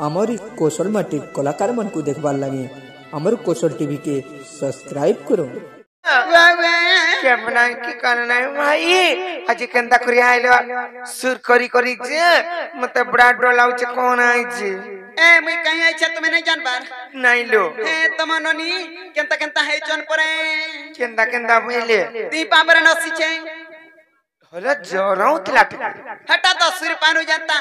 आमरी कौशल माटी कलाकार मन को देखबार लगे अमर कौशल टीवी के सब्सक्राइब करो। केमना की करना है भाई आज केंदा करी आइलो सुर करी करी जे मते बड़ा डर लाउछ कोन आइ जे ए मैं कहीं आई छ तुम्हें नहीं जान बार नहीं लो ए तम ननी केंता केंता है चन परे केंदा केंदा भइले ती पाबर नसी छे होला जोराउत लाट हटा तो सुर पानु जानता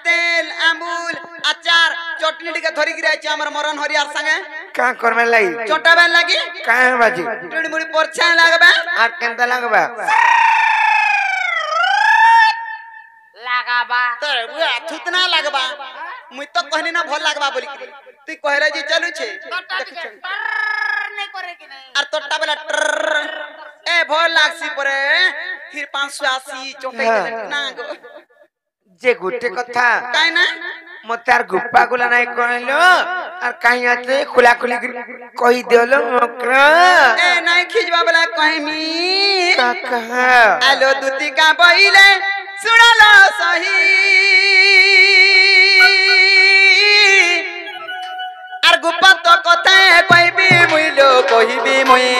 तेल अमूल अचार चटनी टिके धरी गिराय छ हमर मरन हरियार संगे का करमे लाई छोटा बन लगी का बाजी टुडी मुड़ी परछा लागबा आ केंदा लागबा लगाबा तोरे बुआ थुतना लागबा मुई तो कहनी ना भल लागबा बोली के तू कहरे जे चलू छे नहीं करे कि नहीं आर तोटा बेला ए भल लागसी परे फिर 580 चोटे ना गो जे गुटे कथा काई ना मते आर गुप्पा गुला नाही कहलो आर काई आते खुला खुली कहि देलो मकरा ए नहीं खिजबा वाला कहमी का कहा आलो दुती का बइले सुनालो सही आर गुप्पा तो कथा कहबी मुइलो कहबी मुई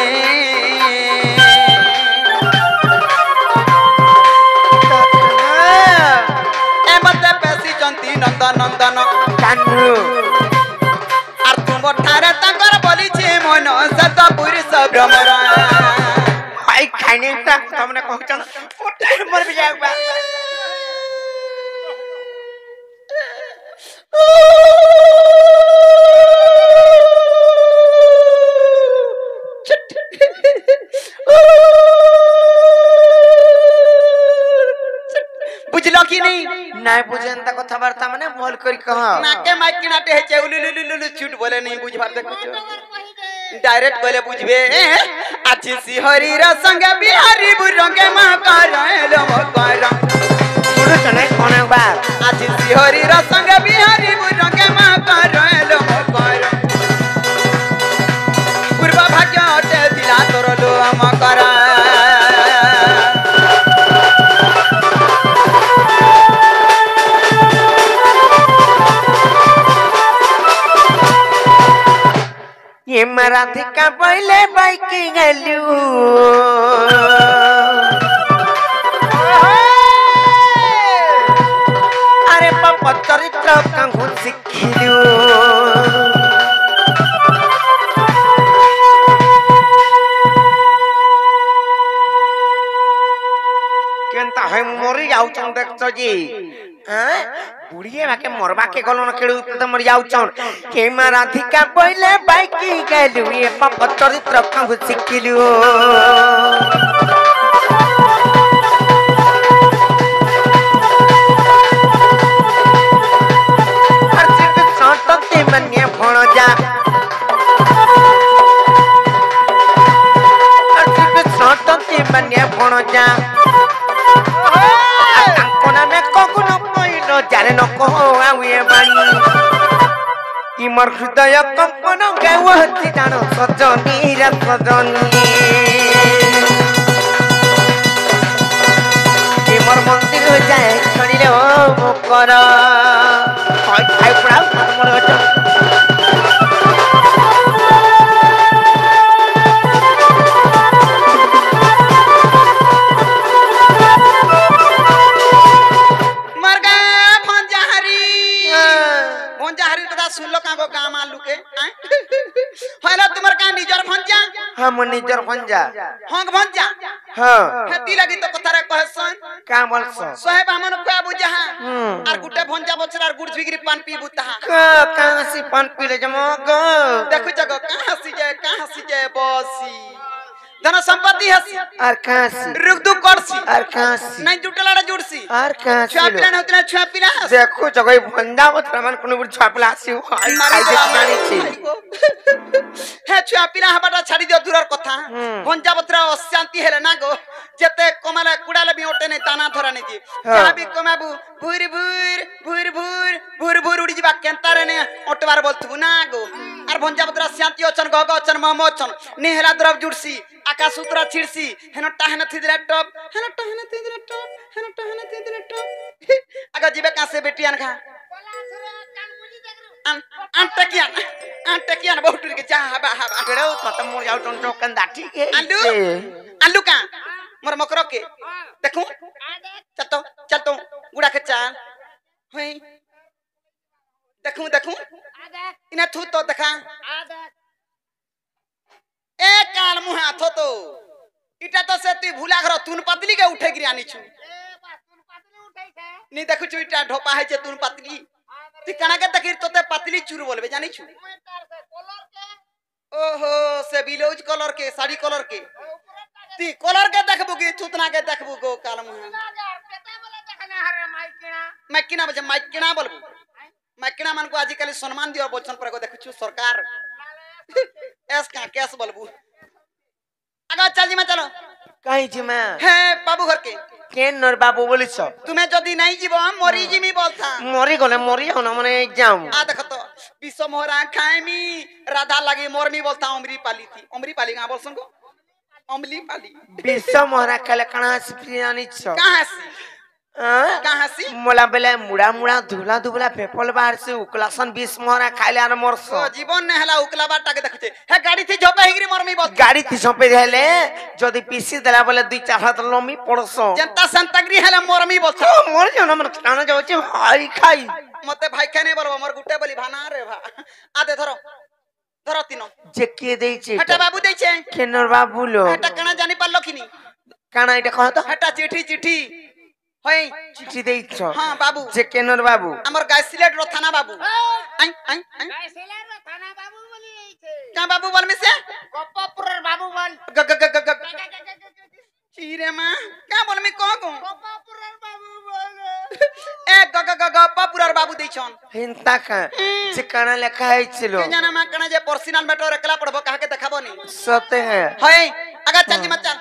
नंदन नंदन कान्हू आर तुम ठारे तंकर बोली छे मन सत पुरुष भ्रमर भाई खाने का तुमने कहचन ओटे मर भी जाएगा बुझलो कि नहीं नहीं बुझन त कथा वार्ता माने मोल करी कह नाके माइक किनाटे है चेउलुलुलुलु छूट बोले नहीं बुझबार दे कुछ डायरेक्ट बोले बुझबे आछि सिहरी र संग बिहारी बुरंगे मा करलो कर सुनो चने कोने बात आछि सिहरी र संग बिहारी बुरंगे मा करलो कर पूर्व भाग्य अटे दिला तोरलो हम करा ये मराधिका पहले बाइकी गलू अरे पापा चरित्र कांगू सिखिलू केनता है मोरी जाउछन देखछ जी हैं बुढ़िए बाके मरबा के गलो न केडू त मर जाउछन के राधिका पहिले बाइकी गेलु ये पाप चरित्र कांगू सिखिलु अर्जित संतति मन्य भण जा अर्जित संतति मन्य भण जा कोना में कोकुनो पइलो जाने न कहो आउए बाणी कि मोर हृदय कंपन गावती जानो सजनी रे सजनी कि मोर मंदिर जाए छड़िले ओ कर हाय हाय पड़ा मोर गच हम निजर भंजा हंग भंजा हां हेती लगी तो कथारे कहसन का बोलस सोहेब हमन को बुझा आर गुटे भंजा बचर आर गुड़ झिगरी पान पी बुता का हसी पान पीले जमो गो देखो जगह का हसी जाए बसी धन संपत्ति हसी आर कासी रुक दु करसी आर कासी नहीं जुटलाड़ा जुड़सी आर कासी छुआ पिला नहुतना छुआ पिला देखो जगह भंजा बत रमन कोनो बुढ़ छापला आसी हाय हाय जानी छी हे छुआ पिला हबाटा छाड़ी दियो दूरर कथा भंजा बतरा अशांति हेले ना गो जेते कमाला कुडाले भी ओटे नै ताना धरा नै दी जहां भी कमाबू भूर भूर भूर भूर भूर भूर उड़ी जिबा केंतारे ने ओटवार बोलथु ना गो आर भंजा बतरा शांति अचन गग अचन मम अचन नेहला द्रव जुड़सी आकाश उतरा छिड़सी हेन टाहन थिदरा टप हेन टाहन थिदरा टप हेन टाहन थिदरा टप आगा जिबे का से बेटियान खा टकिया न बहुत के जा हबा हबा केड़े तत मोर जाउचन चौकन दाठी के आलू आलू का मोर मकरो के देखू चल तो गुड़ा के चाल होई देखू देखू इना थू तो देखा ए काल मुहा थो तो इटा तो से तू भूला घर तुन पतली के उठे गिरी आनी छु नी देखु छु इटा ढोपा है जे तुन पतली तू कना के देखिर तोते पतली चूर बोलबे जानी छु ओहो से ब्लाउज कलर के साड़ी कलर के ती कलर के देखबू की थुतना के देखबू गो काल मुहा मैकिना बजे मैकिना बोलबू मैकिना मन को आजिकल सम्मान दियो बोचन पर को देखु छु सरकार एस का केस बोलबू आगा चल जी मैं चलो कहीं जी मैं हे बाबू घर के केन नर बाबू बोलिस तुम्हें जदी नहीं जीवो मरी जिमी बोलता मरी गले मरी होना मने जाऊं आ देखो तो विश्व मोहरा खाएमी राधा लगी मोरमी बोलता अमरी पाली थी अमरी पाली कहां बोल सुनको अमली पाली विश्व मोहरा कले कणा सिप्रियानी छ कहां सी मोला बेले मुड़ा मुड़ा धुला धुला पेपल बाहर से उकलासन बीस मोहरा खाइले आर मोरस जीवन ने हला उकला बाटा के देखते हे गाड़ी थी झोपे हिगरी मोरमी बोल गाड़ी थी झोपे हेले जदी पीसी देला बोले दुई चार हाथ लमी पड़सो जनता संतगरी हेले मोरमी बोल मोर जो ना मन काना जाउचे हाई खाई मते भाई खाने बोलबो मोर गुटे बोली भाना रे भा आदे धरो धरो तीनो जे के देई छे हटा बाबू देई छे केनर बाबू लो हटा कना जानी पालो किनी काना इटा कह तो हटा चिट्ठी चिट्ठी होई चिट्ठी देई छ हां बाबू जे केनर बाबू हमर गाय सिलेट रो थाना बाबू आई आई गाय सिलेट रो थाना बाबू बोली आई छे का बाबू बोल में से गप्पापुर बाबू बोल ग ग ग ग चीरे मां का बोल में को गप्पापुर बाबू बोल ए ग ग ग गप्पापुर बाबू देई छन हिंता का जे काना लेखा है छलो के जाना मां कना जे पर्सनल मैटर एकला पढ़बो कहा के देखाबो नी सते है होई अगर चल जी मत चल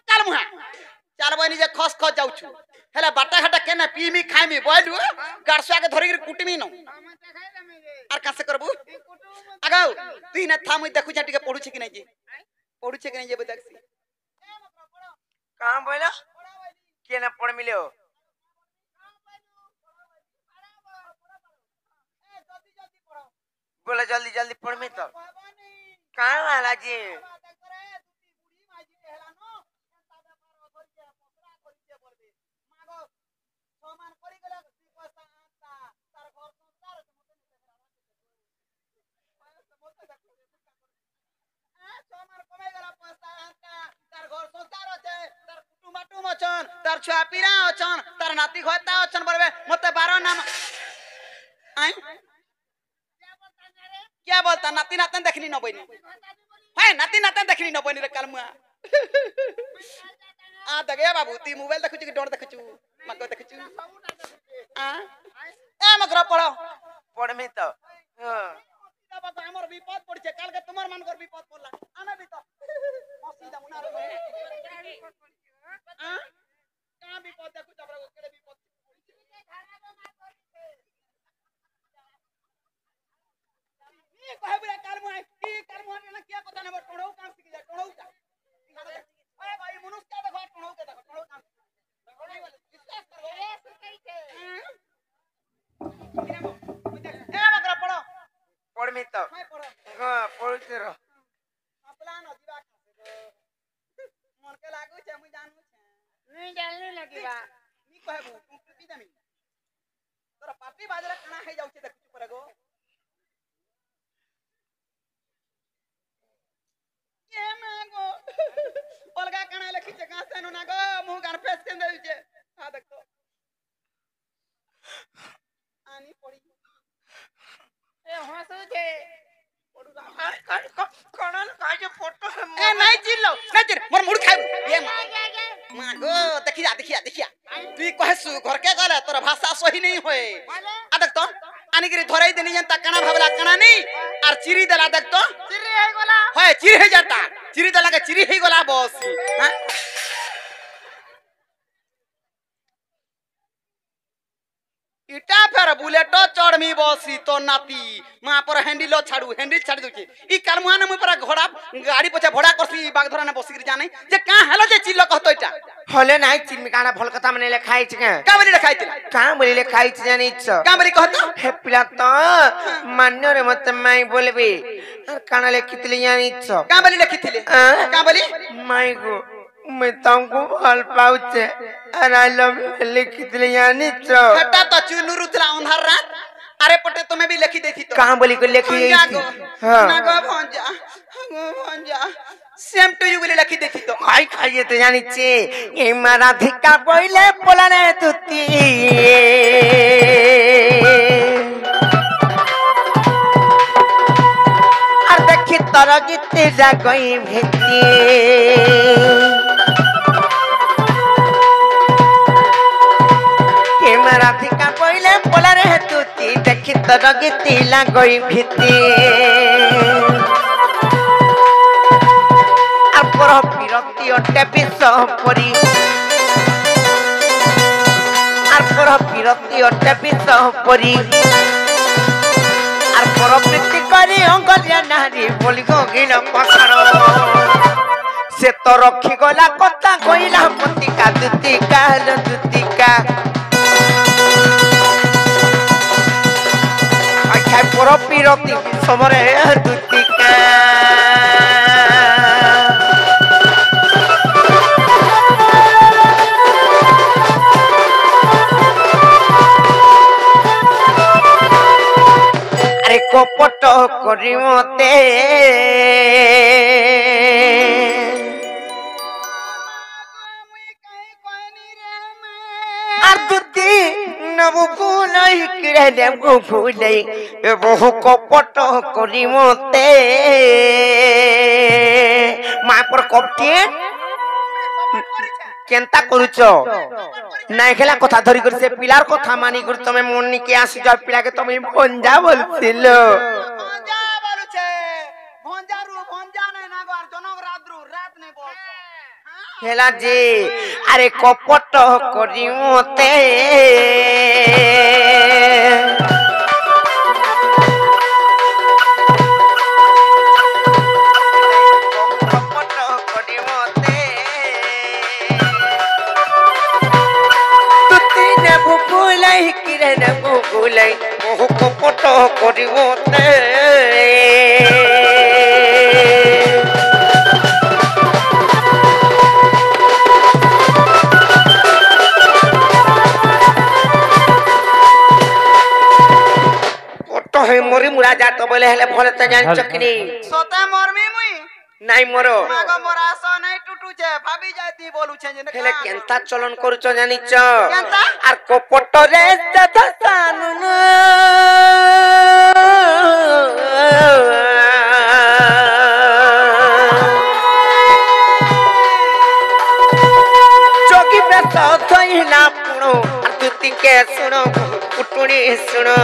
चल मुहा चल बनी जे खस खस जाउ छु हेला बाटा घाटा केने पीमी खाइमी बोलू गारसुआ के धरि कुटमी न आर कासे करबू आगाऊ तू न था मुई देखु छाटी के पढु छ कि नै जी पढु छ कि नै जे बदक्सी कहां बोला केना पढ़ मिले हो बोला जल्दी जल्दी पढ़ में तो कहां वाला जी तार छुआ पीरा अछन तार नाती घता अछन बोलबे मते 12 नाम आई क्या बोलता नाती नातन देखनी न बइनी है नाती नातन देखनी न बइनी रे कालमुआ आ दगे बाबू ती मोबाइल देखु कि डोर देखु मको देखु आ ए मकरा पढ़ो पढ़ में तो बाबा हमर विपद पड़ छे काल के तुमर मन कर विपद पड़ला आना भी तो सीधा मुना रे हां का विपद देखु तबरा केड़े विपद ई कहे बुला काल मुआ की काल मुआ ने क्या पता न टोड़ौ काम सीख जा टोड़ौ का ए भाई मनुष्य का देखो टोड़ौ के देखो टोड़ौ काम टोड़ौ वाले विश्वास करो रे सिखाई छे ए मकरा पढ़ो पढ़ में तो हां पढ़ के रह अपला न दिवा मन के लागू छे मुई जानू छे नहीं जानले लगिबा नी कहबू तू टुकी दमी तोरा पार्टी बाजरा खाना खाई जाउ छे देख चुप रहो ये मांगो अलगा खाना लखी छे कहां से नो ना गो मुंह गान फेस के दे छे आ देख तो आनी पड़ी ए हंसू छे कणन का जे फोटो है ए नहीं चिल्लो नहीं चिर मोर मुड़ खाइबू ये मांगो देखिया तू कहे सु घर के गले तोर भाषा सही नहीं होए आ देख तो आनी गिरी धरई देनी जनता कणा भाबला कणा नहीं आर चिरी देला देख तो चिरी हे गोला होय चिरी हे जाता चिरी देला के चिरी हे गोला बस हां इटा फेर बुलेट चढ़मी बसी तो नाती मां पर हैंडल छाड़ी दोची ई कालमुआ ने मुई पर घोड़ा गाड़ी पछे भड़ा करसी बागधरा ने बसी जाने जे का हेलो जे चिल्लो कहतो इटा हले नाही चिन्मी काना भल कथा मने लेखाई छ का बोली लिखाई तिला का बोली लेखाई छ जानि छ का बोली कहतो हे पिला तो मान्य रे मत माई बोलबे और काना लेखितली जानि छ का बोली लिखिथिले का बोली माई गो मैं तुमको हल पाउचे और आई लव यू लिखितली जानि छ हटा तो चुनुरु थला अंधार रात अरे पटे तुम्हें भी लिखी देती तो कहां बोली को लिखी हां ना गो भंजा सेम टू यू बोली लिखी देती तो आई खाइए तो जानि छे ए मारा धिका पहिले पोलाने तुती और देखि तोर गीते जागई भेती राधिका पहिले पोलारे तुती देखि तोर गीती लागई भीती आपर विरक्ति अटे विष परी आपर विरक्ति अटे विष परी आपर प्रीति करी अंगलिया नारी बोली गगिन पसार से तो रखी गला कथा कइला पतिका दुतिका रति समरे दुतिका अरे कपट करी मते नबु फूलई किरे देबु फूलई ए बहु कपट करी मते मा पर कपटे केनता करूछ नाइ खेला कथा धरि कर से पिलार कथा मानी कर तमे मोनी के आसी जा पिला के तमे भंजा बोलतिलो भंजा बोलुछे भंजा नै ना गो जनक रात नै बोल हेला जी अरे कपट करी मते कपट करी मते तुती ने भूलई किरे ने भूलई बहु कपट करी मते हे मोरी मुरा जा तो बोले हेले भले त जान चकनी सोते मोरमी मुई नाइ मोरो मागो मोरा सो नै टुटू छे भाभी जाती बोलू छे जे हेले केनता चलन करूछ जानि छ केनता आर कपट रे दथानुन जोगी बेस थइला पुणो आर तुति के सुनो कुटुणी सुनो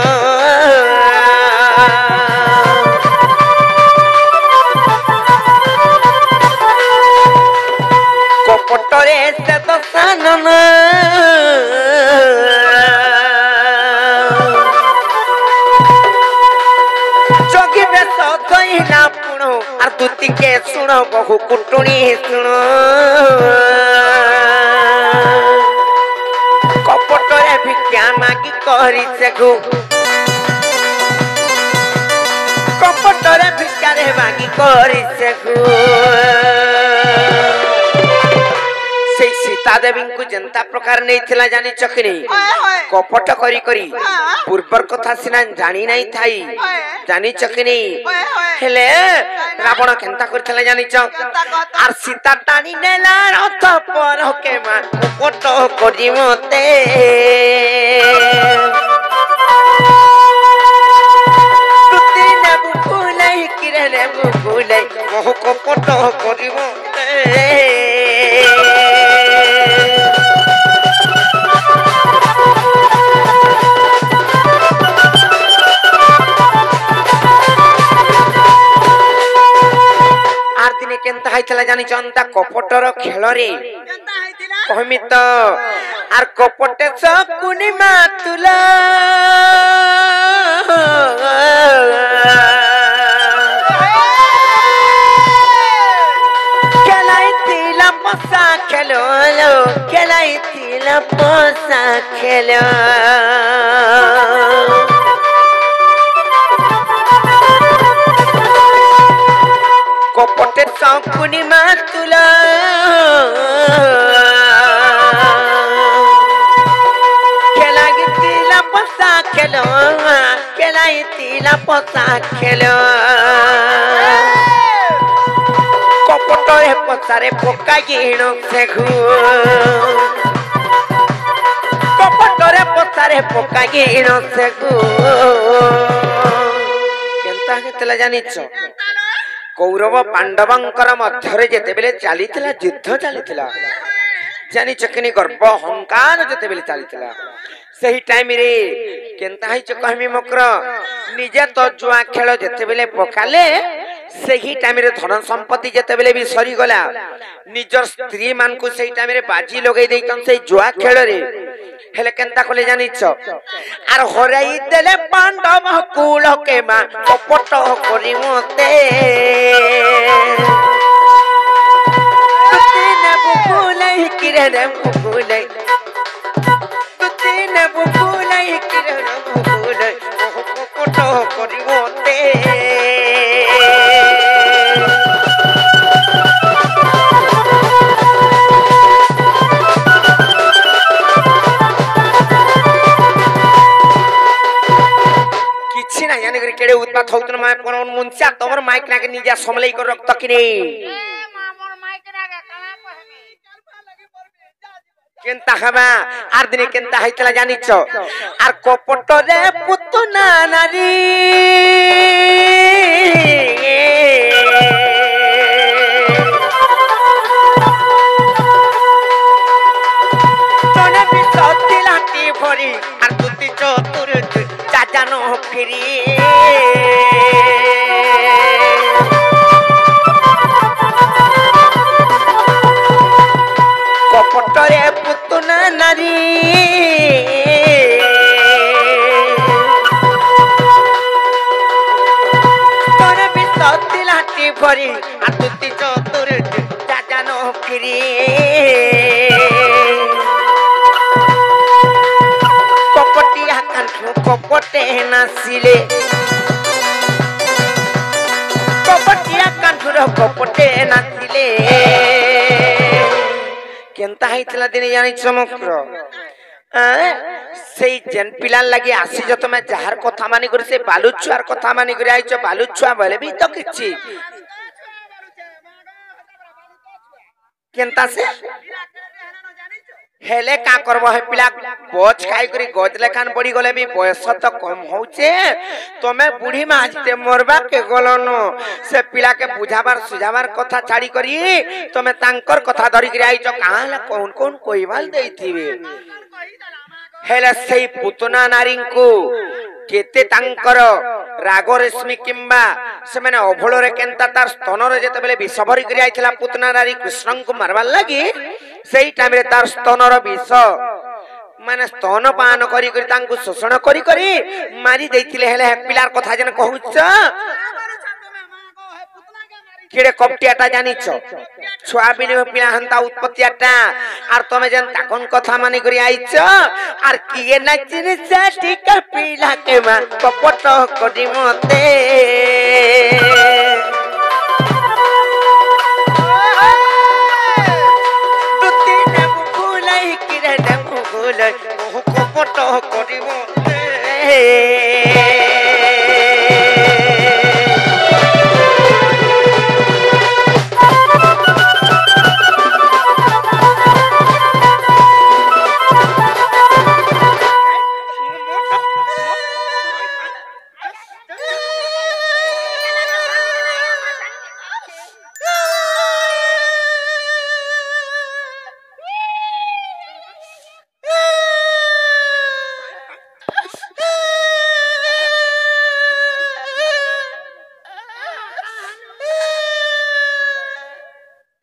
कपटरे से तो सानन जोगी बेस थइला पुणो आर तुति के सुनो बहु कुटुणी सुनो कपटरे भिक्षा मागी करी से गो कपटरे भिक्षा रे मागी करी से गो से सीता देवी को जनता प्रकार नहीं थिला जानी चकनी कपट करी करी पूर्वर कथा सिना जानी नहीं थाई जानी चकनी हेले रावण केनता करथिला जानी च आर सीता टाणी नेला रथ पर के मा कपट करी मते तुती ने भूलई किरे ने भूलई मोह कपट करी मते केनता हाइतला जानि चंता कपटर खेल रे केनता हाइतिला कहमी तो আর কপটে শকুনি মা তুলা খেলাইছিলাম পোষা খেলো খেলাইছিলাম পোষা খেলো কপটে শকুনি মা তুলা খেলাইছিলাম পোষা খেলো খেলাইছিলাম পোষা খেলো কপটরে পচারে পোকা গিণ সেঘু কপটরে পচারে পোকা গিণ সেঘু কেনতা হেতলা জানিছ কৌরব পাণ্ডবଙ୍କର ମଧ୍ୟରେ ଯେତେବେଳେ ଚାଲିଥିଲା ଯୁଦ୍ଧ ଚାଲିଥିଲା ଜାଣିଛ କିନି ଗର୍ବ ଅହଙ୍କାର ଯେତେବେଳେ ଚାଲିଥିଲା ସେହି ଟାଇମରେ କେନ୍ତା ହେଇଛ କହିମି ମକ୍ର ନିଜେ ତ ଜୁଆ ଖେଳ ଯେତେବେଳେ ପକାଲେ ସେହି ଟାଇମରେ ଧନ ସମ୍ପତ୍ତି ଯେତେବେଳେ ବି ସରିଗଲା ନିଜର ସ୍ତ୍ରୀ ମାନଙ୍କୁ ସେହି ଟାଇମରେ ବାଜି ଲଗେଇ ଦେଇଛନ୍ ସେଇ ଜୁଆ ଖେଳରେ ହେଲେ କେନ୍ତା କଲେ ଜାଣିଛ ଆର ହରାଇ ଦେଲେ ପାଣ୍ଡବ କୁଳ କେମା କପଟ କରି ମତେ ତୁତେ ବୁବୁଲାଇ କିରେ ବୁବୁଲାଇ ତୁତେ ବୁବୁଲାଇ କିରେ ବୁବୁଲାଇ କପଟ କରି ମତେ केड़े उत्पात होतन माय कोन मुंचा तमर माइक लागे निजा समलई कर रखत कि रे मामर माइक लागे कला कहबे केनता हबा आर दिन केनता हैतला जानिछ आर कपट रे पुतना नारी तने भी सती लाटी भरी आर तुति चतुर जानो फिरी कपटरे पुतना नारी तोरे भी सती लाटी भरी आतुति चतुर जानो फिरी कपटिया कंठू कपटे नासिले कपटिया कंठू कपटे नासिले केनता हैतला दिन जानि चमक्र सेई जेन पिलान लागि आसी ज तमे जहार कथा मानि कर से बालु छुआर कथा मानि कर आइछ बालु छुआ बोले भी तो किछि केनता से हेले का करबो हे पिला बोझ खाई करी गज लेखान पड़ी गले भी बयस तो कम होचे तमे बुढ़ी माजते मरबा के गलनो से पिला के बुझाबार सुझाबार कथा छाड़ी करी तमे तांकर कथा धरि करी आइछ काला कोन कोन कोइबाल देइथिबे हेले सेई पुतना नारी को केते तांकर राग रेशमी किंबा से माने अभोल रे केनता तार स्तन रे जते बेले विष भरी करी आइथिला पुतना नारी कृष्ण को मारबार लागि सेई टाइम रे तार स्तन रो विष माने स्तन पान करी करी तांको शोषण करी करी मारी देइथिले हेले पिलार कथा जने कहूछ केड़े कपटियाटा जानिछ छुआ बिने पिला हंता उत्पत्तियाटा आर तमे जन ताकन कथा माने करी आइछ आर किए नाचिने साटी कपिला के मा कपट करी मते दुती ने फुलाई किरे ने फुलाई ओ कपट करी मते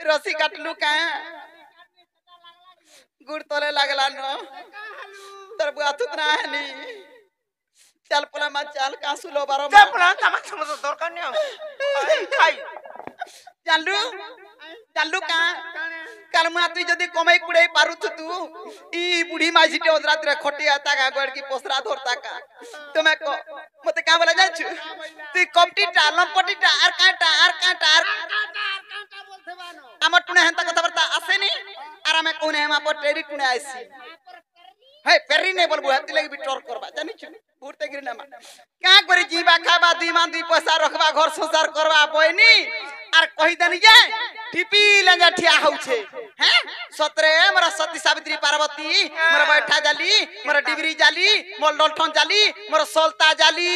रसी काटलू का गुड़ तले लागला गला न तर बुआ तू ना है नी चल पला मा चल कासु लो बारो चल पला तमा समझ दरकार नहीं खाई चालू चालू का काल मुआ तू जदी कमाई कुड़े पारु तू ई बुढ़ी माजी टे ओदरात रे खटी आता का गोड़ की पोसरा धरता का तुमे को मते का बोला जाछु तू कपटी टा लंपटी टा आर काटा बोलते बानो हमर टुने हंता कथा बरता आसे नी आर हमें कोने हम पर टेरी टुने आइसी हे पेरी ने बोलबो हती लगी बिटोर करबा जानि छु बुरते गिरना मा का करी जीवा खाबा दुई मान दुई पैसा रखबा घर संसार करबा बोइनी आर कहि देनी जे टिपी लंजा ठिया होछे हैं सतरे मोर सती सावित्री पार्वती मोर बैठा जाली मोर डिबरी जाली मोर ललठन जाली मोर सोलता जाली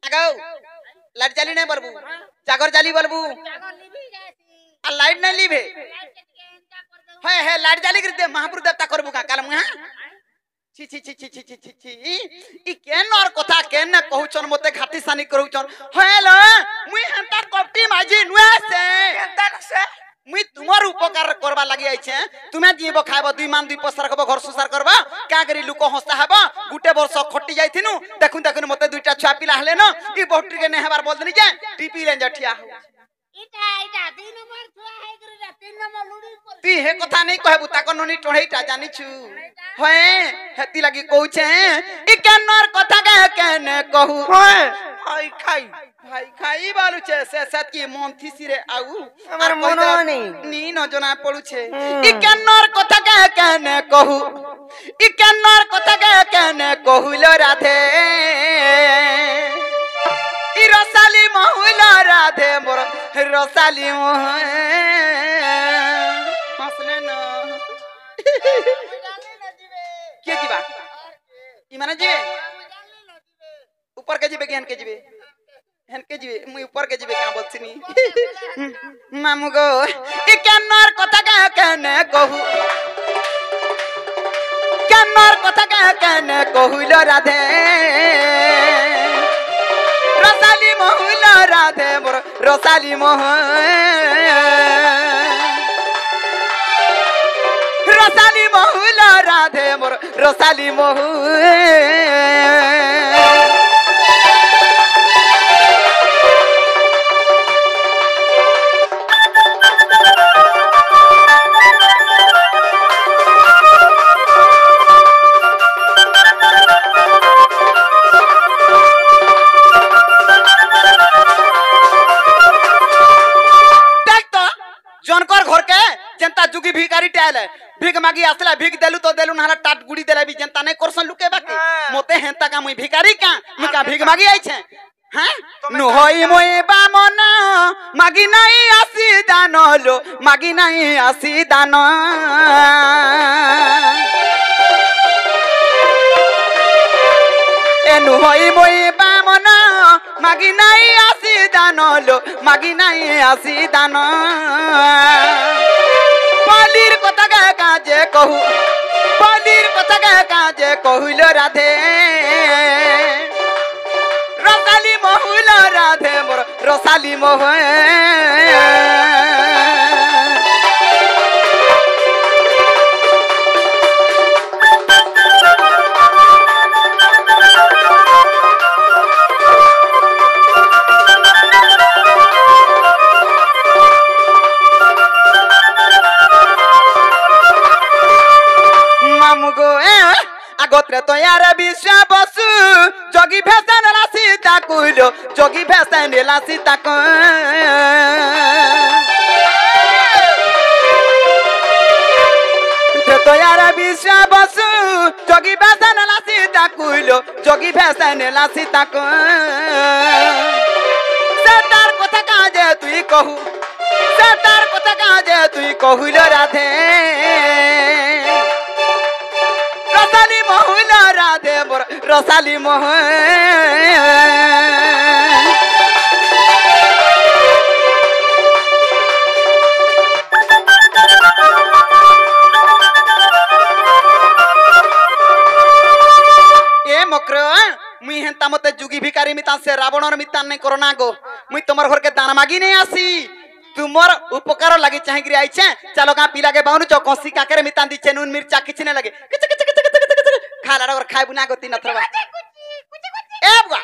आगो लाइट जाली नहीं बलबू जागर जाली बलबू आ लाइट नहीं लीभे है लाइट जाली कर दे महापुर देवता करबू का काल मुहा छी छी छी छी छी छी छी छी ई केन और कथा केन न कहउचन मते घाटी सानी करउचन हेलो मुई हंता कपटी माजी नुए से केनता से मुई तुमर उपकार करबा लागि आइछे तुमे जीबो खाबो दुई मान दुई पैसा रखबो घर संसार करबा का करी लुक हंसा हेबो गुटे वर्ष खटी जाइथिनु देखुन मते दुईटा छुआ पिला हले न ई बोट्री के ने हेबार बोल देनी जे टीपी लेन जठिया इटा 3 नंबर छुआ है करे 3 नंबर लुडी पर ती हे कथा नहीं कहबू ताको ननी टोढेटा जानि छु हे हेती लागि कहउछे ई केनर कथा केने कहू आई खाई भाई खाई बालू छे से सत की मन थी रे आउ हमर मन नहीं नी न जना पड़ू छे ई केनर कथा केने कहू ई केनर कथा केने कहूलो राधे ई रसाली महुला राधे मोर रसाली मोह हंसले न के जीवा ई माने जीवे ऊपर के जीवे ज्ञान के जीवे हन के जीवे मुई ऊपर के जीवे का बोलछनी मामू गो ई केनर कथा केने कहू केनर कथा केने कहूलो राधे रसाली महुला राधे मोर रसाली मोह रसाली महुला राधे मोर रसाली मोह जुगी भिखारी टाइल भिख मागी आसला भिख देलु तो देलु नाला टाट गुड़ी देला भी जनता नहीं करसन लुके बाकी मोते हेंता का मुई भिखारी का मुई का भिख मागी आइ छे हैं नु होई मोई बामन मागी नहीं आसी दानलो मागी नहीं आसी दान एनु होई मोई बामन मागी नहीं आसी दानलो मागी नहीं आसी दान पालीर कथा काजे कहू पालीर कथा काजे कहूलो राधे रसाली महुला राधे मोर रसाली मोह आगोत्रे तो यार विश्व बसु जोगी भेसन ला सीता कुलो जोगी भेसन ला सीता को तो यार विश्व बसु जोगी भेसन ला सीता कुलो जोगी भेसन ला सीता को सतार कथा काजे तुई कहू सतार कथा काजे तुई कहूलो राधे रसाली महुला राधे मोर रसाली मोह ए मकर मुई हेंता मते जुगी भिखारी मिता से रावणर मिता नहीं करना गो मुई तमर घर के दान मागी नहीं आसी तुमर उपकार लगे चाहिए आइछे चलो का पिला के बाउनु चो कसी काकरे मितान दिछे नून मिर्चा किछ ने लगे खाला और खाय बुना गति नथरबा ए बुआ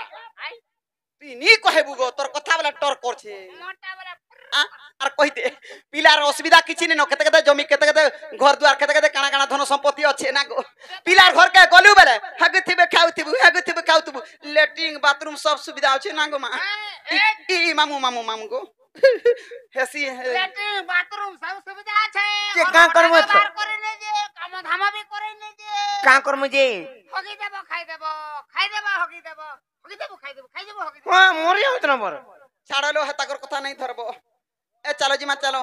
नी कहबु गो तोर कथा वाला टोर कर छे मोटा वाला आर कहि दे पिलार असुविधा किछि ने न केते केते जमी केते केते घर दुआर केते केते काना काना धन संपत्ति अच्छे ना गो पिलार घर के गलु बेले हगथिबे खाउथिबु लेट्रिन बाथरूम सब सुविधा अच्छे ना गो मा ई मामू गो हेसी लेट्रिन बाथरूम सब सुविधा छै जे का करबो छ करे ने जे काम धाम भी करे ने जे का करमु जे हगी देबो खाइ देबो हगी देबो खाइ देबो हां मोर होत न मोर छाड़लो है ताकर कथा नहीं धरबो ए चलो जीमा चलो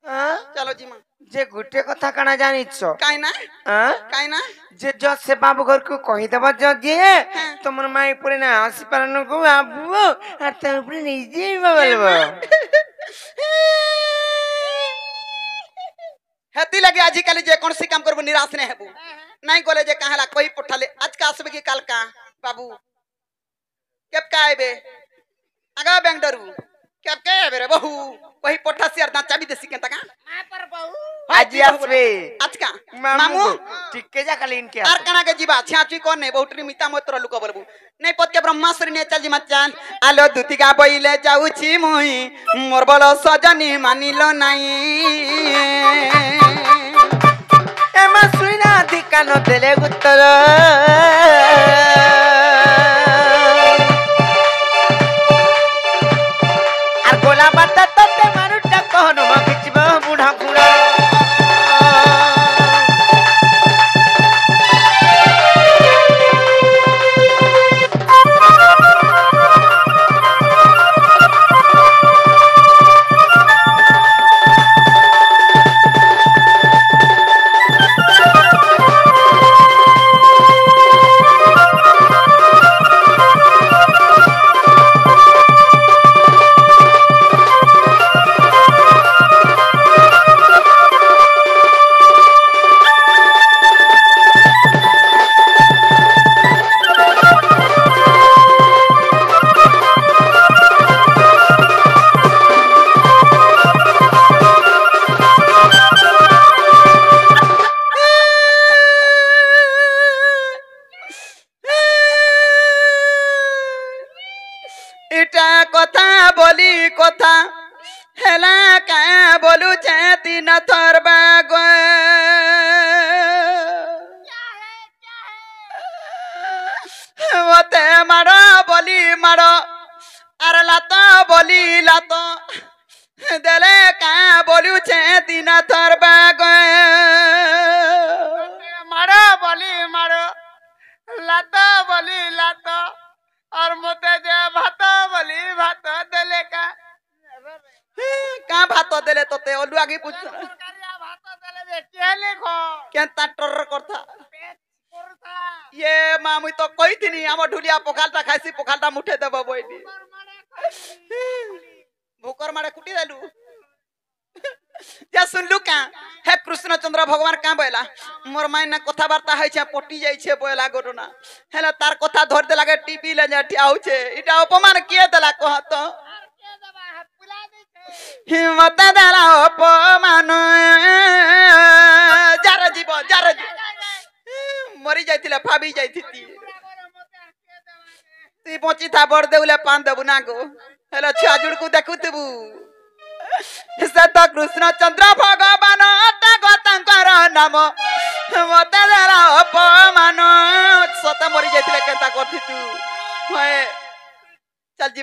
हां चलो जीमा जे गुटे कथा काना जानिछ काई ना हां काई ना जे जो से बाबू घर को कहि देबा जो जे तुमर माई परे ना हसी परन को बाबू आ त ऊपर नहीं जे बोलबो हेती लगे आजी काली जे कोन सी काम करबो निराश ने हेबू नहीं कोले जे कहला कोई पठाले आज का आसबे की काल का बाबू केब का आबे आगा बैंक डरू केब के आबे रे बहू वही पठा सियार दांत चाबी देसी केता का मां पर बहु आज आसबे आज का मामू टिके जा काली इनके आर कना के जीवा छाची कोन ने बहुटरी मिता मत्र लुका बोलबू नहीं पत के ब्रह्माश्री ने चल जी मचान आलो दुतिका बइले जाऊ छी मुई मोर बोलो सजनी मानिलो नाही एमा सुइना दिकानो देले गुत्तर आर गोला बाता तते मानुटा कहनो मगिचबो बुढा खुड़ा कथा हेला का बोलू छेती न थरबा गो मते मारो बोली मारो अरे लातो बोली लातो देले का बोलू छेती न थरबा गो मारो बोली मारो लातो बोली लातो और मते जे भात बोली भात देले का भात देले तोते ओलु आगे पूछ सरकारिया भात देले जे के लिखो केनता टर्र करता ये मामुई तो कही थी हम ढुलिया पखालटा खाइसी पखालटा मुठे देबो बोइनी भूकर मारे कुटी देलु जा सुनलु का हे कृष्णचंद्र भगवान का बोला मोर मायना कथा वार्ता है छे पटी जाई छे बोला गोटना हेला तार कथा धर दे लागे टीवी ले जा ठियाउ छे इटा अपमान के देला कह तो हिम्मत देला अपमान जार मरी जाइतिले फाबी जाइतिती ती पची था बड़ देउले पान देबु ना गो हेला छुआ जुड़कू देखुतबु सत कृष्णचंद्र भगवान तांकर नाम मते देला अपमान सत मरी जाइतिले केता करथि तू चल जी